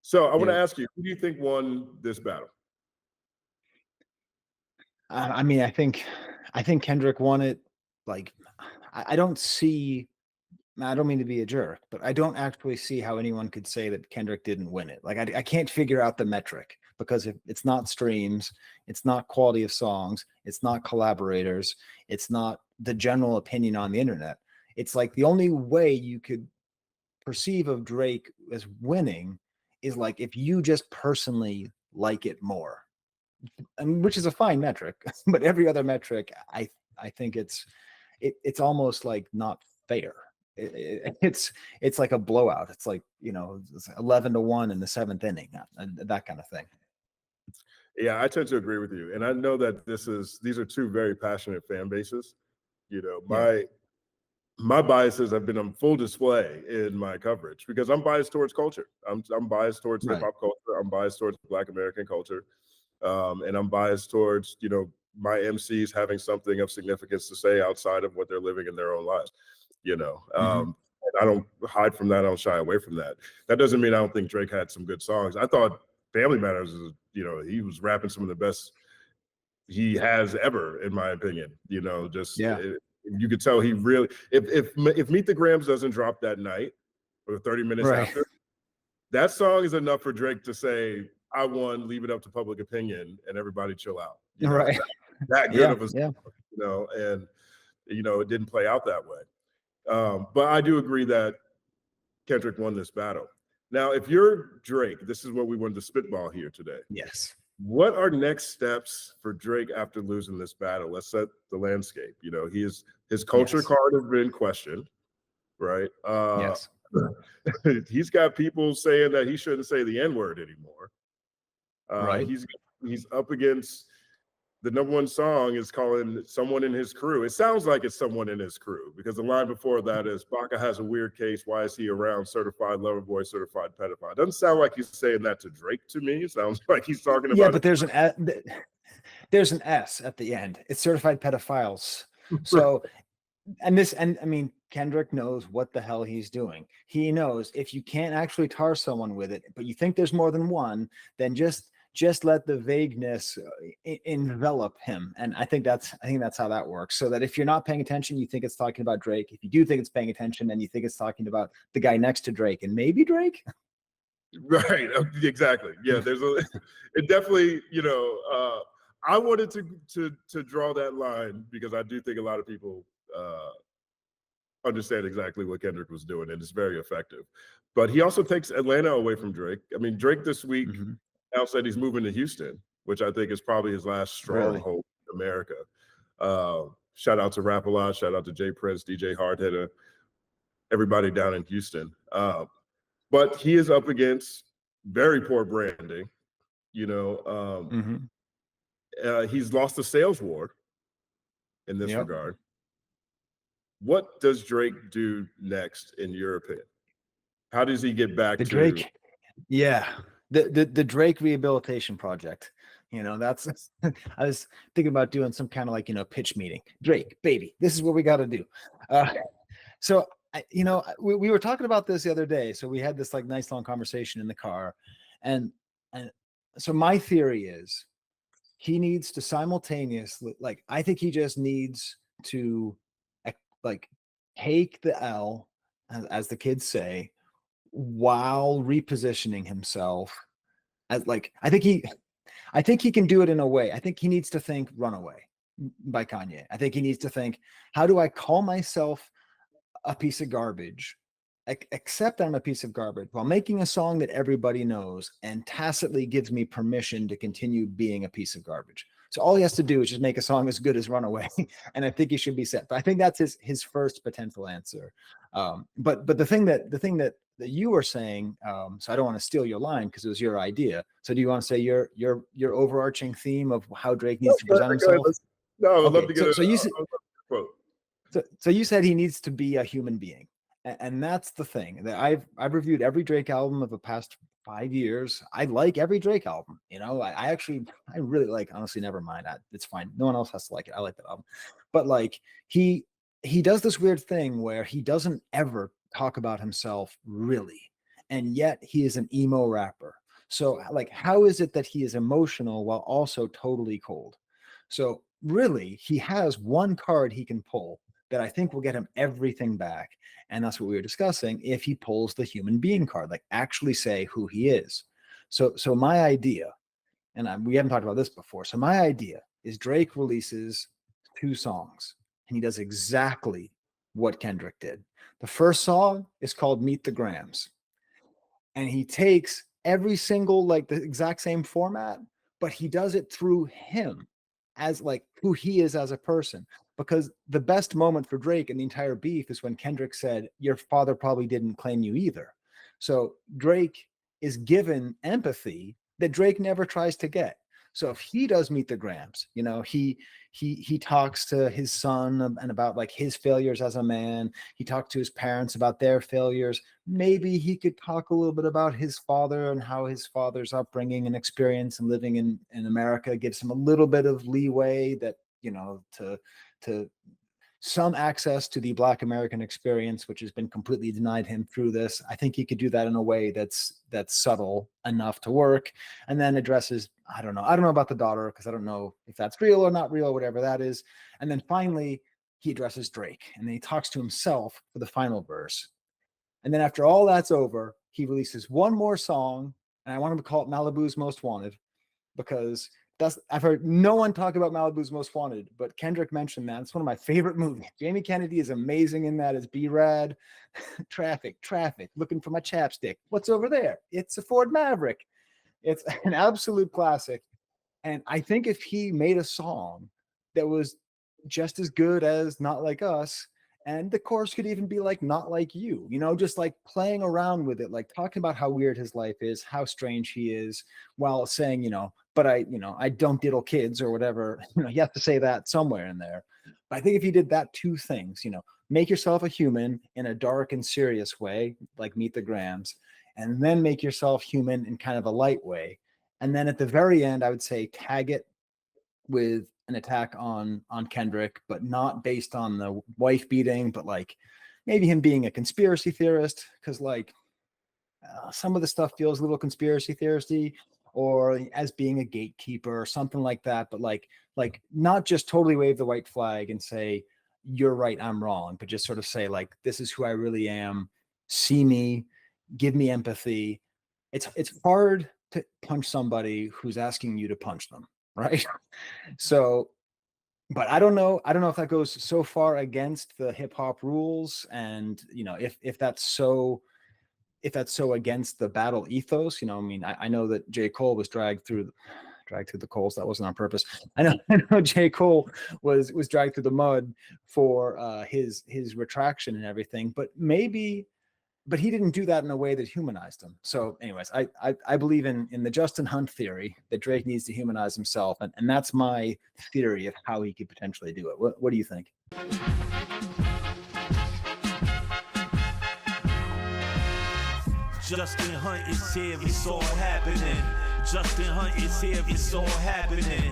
So I want to ask you, who do you think won this battle? I mean, I think Kendrick won it. Like, I don't see. I don't mean to be a jerk, but I don't actually see how anyone could say that Kendrick didn't win it. Like, I can't figure out the metric, because if it's not streams, it's not quality of songs, it's not collaborators, it's not the general opinion on the internet. It's like the only way you could perceive of Drake as winning is like if you just personally like it more, which is a fine metric. But every other metric, I think it's almost like not fair. It's like a blowout. It's like, it's 11-1 in the 7th inning, that kind of thing. Yeah, I tend to agree with you, and I know that these are two very passionate fan bases. My biases have been on full display in my coverage because I'm biased towards culture. I'm biased towards hip hop culture. I'm biased towards Black American culture, and I'm biased towards my MCs having something of significance to say outside of what they're living in their own lives. And I don't hide from that. I don't shy away from that. That doesn't mean I don't think Drake had some good songs. I thought Family Matters is, he was rapping some of the best he has ever, in my opinion. You could tell he really, if Meet the Grams doesn't drop that night or 30 minutes after, that song is enough for Drake to say, I won, leave it up to public opinion, and everybody chill out. That good of a song, and it didn't play out that way. But I do agree that Kendrick won this battle. Now, if you're Drake, this is what we wanted to spitball here today. Yes. What are next steps for Drake after losing this battle? Let's set the landscape. His culture card has been questioned, right? Yes. He's got people saying that he shouldn't say the N-word anymore. Right. He's up against the #1 song is calling someone in his crew. It sounds like it's someone in his crew because the line before that is Baca has a weird case. Why is he around? Certified lover boy, certified pedophile. It doesn't sound like he's saying that to Drake to me. It sounds like he's talking about. Yeah, but there's an S at the end. It's certified pedophiles. So, and I mean, Kendrick knows what the hell he's doing. He knows if you can't actually tar someone with it, but you think there's more than one, then just let the vagueness envelop him. And I think that's how that works. So that if you're not paying attention, you think it's talking about Drake. If you do think it's paying attention, then you think it's talking about the guy next to Drake and maybe Drake. Right. Exactly. Yeah. It definitely, I wanted to draw that line because I do think a lot of people understand exactly what Kendrick was doing, and it's very effective. But he also takes Atlanta away from Drake. I mean, Drake this week now said he's moving to Houston, which I think is probably his last stronghold in America. Shout out to Rap A Lot, shout out to Jay Prince, DJ Hardhitter, everybody down in Houston. But he is up against very poor branding. He's lost the sales war in this regard. What does Drake do next, in your opinion? How does he get back to Drake? Yeah, the Drake Rehabilitation Project. That's I was thinking about doing some kind of like pitch meeting. Drake, baby, this is what we got to do. So we were talking about this the other day. So we had this like nice long conversation in the car, and so my theory is he needs to simultaneously, like, I think he just needs to like take the L, as the kids say, while repositioning himself as like, I think he can do it in a way. I think he needs to think Runaway by Kanye. I think he needs to think, how do I call myself a piece of garbage, accept I'm a piece of garbage while making a song that everybody knows and tacitly gives me permission to continue being a piece of garbage. So all he has to do is just make a song as good as Runaway, and I think he should be set. But I think that's his first potential answer. But the thing that you were saying, so I don't want to steal your line because it was your idea. So do you want to say your overarching theme of how Drake needs to present himself? No, I'd love to get a quote. So you said he needs to be a human being. And that's the thing that I've reviewed every Drake album of the past 5 years. I like every Drake album. I really like, honestly, never mind. It's fine. No one else has to like it. I like that album. But like he does this weird thing where he doesn't ever talk about himself really. and yet he is an emo rapper. So like, how is it that he is emotional while also totally cold? So really, he has one card he can pull that I think will get him everything back. And that's what we were discussing. If he pulls the human being card, like actually say who he is. So my idea, and we haven't talked about this before. So my idea is Drake releases 2 songs and he does exactly what Kendrick did. The first song is called Meet the Grams. And he takes every single, like the exact same format, but he does it through him as like who he is as a person. Because the best moment for Drake in the entire beef is when Kendrick said, your father probably didn't claim you either. So Drake is given empathy that Drake never tries to get. So if he does Meet the Grams, you know, he talks to his son and about like his failures as a man. He talked to his parents about their failures. Maybe he could talk a little bit about his father and how his father's upbringing and experience and living in America gives him a little bit of leeway that, you know, to some access to the Black American experience, which has been completely denied him through this. I think he could do that in a way that's subtle enough to work, and then addresses, I don't know about the daughter, because I don't know if that's real or not real, whatever that is. And then finally, he addresses Drake, and then he talks to himself for the final verse. And then after all that's over, he releases one more song, and I want him to call it Malibu's Most Wanted, because I've heard no one talk about Malibu's Most Wanted, but Kendrick mentioned that. It's one of my favorite movies. Jamie Kennedy is amazing in that as B-Rad. Traffic, looking for my chapstick. What's over there? It's a Ford Maverick. It's an absolute classic. And I think if he made a song that was just as good as Not Like Us, and the chorus could even be like Not Like You, you know, just like playing around with it, like talking about how weird his life is, how strange he is, while saying, you know, but I don't diddle kids or whatever. You know, you have to say that somewhere in there. But I think if you did that 2 things, you know, make yourself a human in a dark and serious way, like Meet the Grams, and then make yourself human in kind of a light way. And then at the very end, I would say tag it with an attack on Kendrick, but not based on the wife beating, but like maybe him being a conspiracy theorist, because like some of the stuff feels a little conspiracy theoristy, or as being a gatekeeper or something like that. But like not just totally wave the white flag and say you're right, I'm wrong, but just sort of say like, this is who I really am. See me, give me empathy. It's hard to punch somebody who's asking you to punch them, right? So, but I don't know if that goes so far against the hip hop rules, and you know, if that's so against the battle ethos. You know, I mean, I know that J. Cole was dragged through the coals. That wasn't on purpose. I know J. Cole was dragged through the mud for his retraction and everything, but he didn't do that in a way that humanized him. So anyways, I believe in the Justin Hunt theory that Drake needs to humanize himself. And that's my theory of how he could potentially do it. What do you think? Justin Hunt is here, it's all happening. Justin Hunt is here, it's all happening.